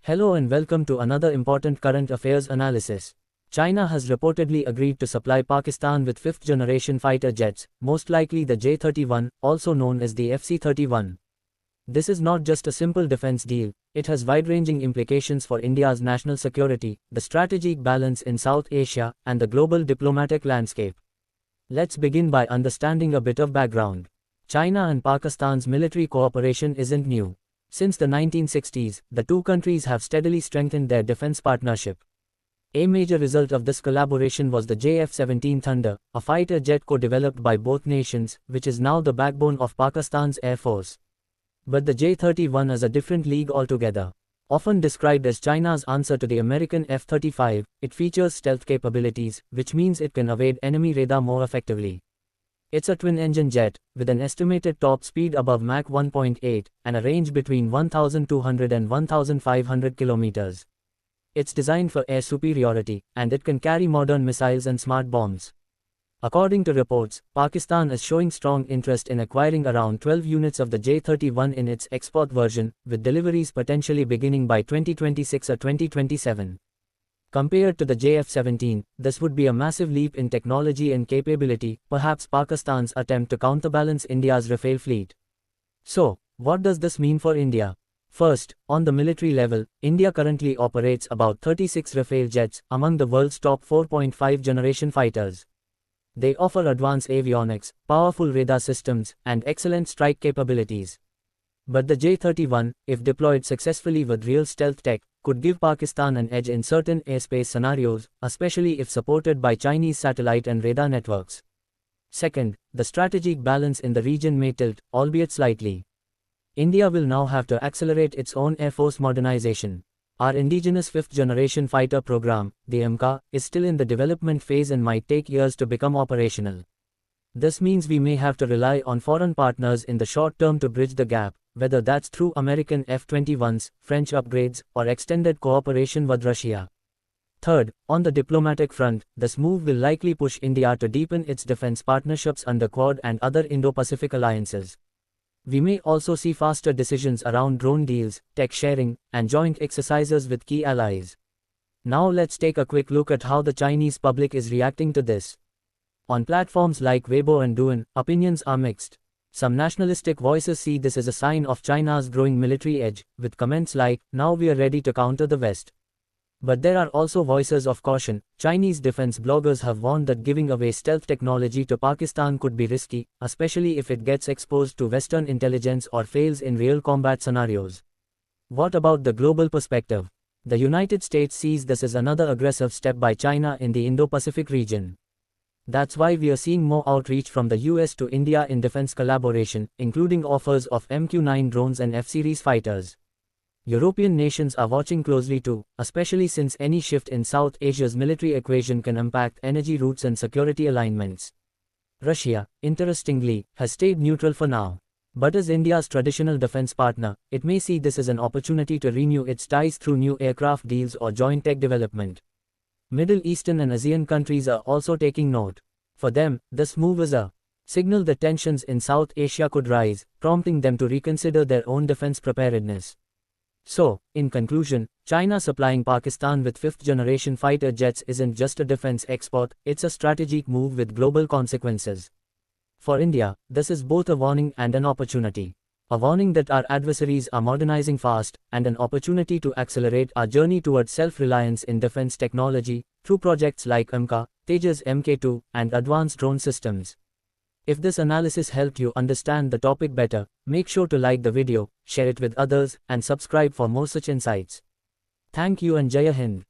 Hello and welcome to another important current affairs analysis. China has reportedly agreed to supply Pakistan with fifth-generation fighter jets, most likely the J-31, also known as the FC-31. This is not just a simple defense deal, it has wide-ranging implications for India's national security, the strategic balance in South Asia, and the global diplomatic landscape. Let's begin by understanding a bit of background. China and Pakistan's military cooperation isn't new. Since the 1960s, the two countries have steadily strengthened their defense partnership. A major result of this collaboration was the JF-17 Thunder, a fighter jet co-developed by both nations, which is now the backbone of Pakistan's Air Force. But the J-31 is a different league altogether. Often described as China's answer to the American F-35, it features stealth capabilities, which means it can evade enemy radar more effectively. It's a twin-engine jet, with an estimated top speed above Mach 1.8, and a range between 1,200 and 1,500 kilometers. It's designed for air superiority, and it can carry modern missiles and smart bombs. According to reports, Pakistan is showing strong interest in acquiring around 12 units of the J-31 in its export version, with deliveries potentially beginning by 2026 or 2027. Compared to the JF-17, this would be a massive leap in technology and capability, perhaps Pakistan's attempt to counterbalance India's Rafale fleet. So, what does this mean for India? First, on the military level, India currently operates about 36 Rafale jets, among the world's top 4.5-generation fighters. They offer advanced avionics, powerful radar systems, and excellent strike capabilities. But the J-31, if deployed successfully with real stealth tech, could give Pakistan an edge in certain airspace scenarios, especially if supported by Chinese satellite and radar networks. Second, the strategic balance in the region may tilt, albeit slightly. India will now have to accelerate its own air force modernization. Our indigenous fifth-generation fighter program, the MK, is still in the development phase and might take years to become operational. This means we may have to rely on foreign partners in the short term to bridge the gap, whether that's through American F-21s, French upgrades, or extended cooperation with Russia. Third, on the diplomatic front, this move will likely push India to deepen its defense partnerships under Quad and other Indo-Pacific alliances. We may also see faster decisions around drone deals, tech sharing, and joint exercises with key allies. Now let's take a quick look at how the Chinese public is reacting to this. On platforms like Weibo and Douyin, opinions are mixed. Some nationalistic voices see this as a sign of China's growing military edge, with comments like, "Now we are ready to counter the West." But there are also voices of caution. Chinese defense bloggers have warned that giving away stealth technology to Pakistan could be risky, especially if it gets exposed to Western intelligence or fails in real combat scenarios. What about the global perspective? The United States sees this as another aggressive step by China in the Indo-Pacific region. That's why we are seeing more outreach from the US to India in defense collaboration, including offers of MQ-9 drones and F-series fighters. European nations are watching closely too, especially since any shift in South Asia's military equation can impact energy routes and security alignments. Russia, interestingly, has stayed neutral for now. But as India's traditional defense partner, it may see this as an opportunity to renew its ties through new aircraft deals or joint tech development. Middle Eastern and ASEAN countries are also taking note. For them, this move is a signal that tensions in South Asia could rise, prompting them to reconsider their own defense preparedness. So, in conclusion, China supplying Pakistan with fifth-generation fighter jets isn't just a defense export, it's a strategic move with global consequences. For India, this is both a warning and an opportunity. A warning that our adversaries are modernizing fast, and an opportunity to accelerate our journey towards self-reliance in defense technology, through projects like MK, Tejas Mk2, and advanced drone systems. If this analysis helped you understand the topic better, make sure to like the video, share it with others, and subscribe for more such insights. Thank you and Jai Hind.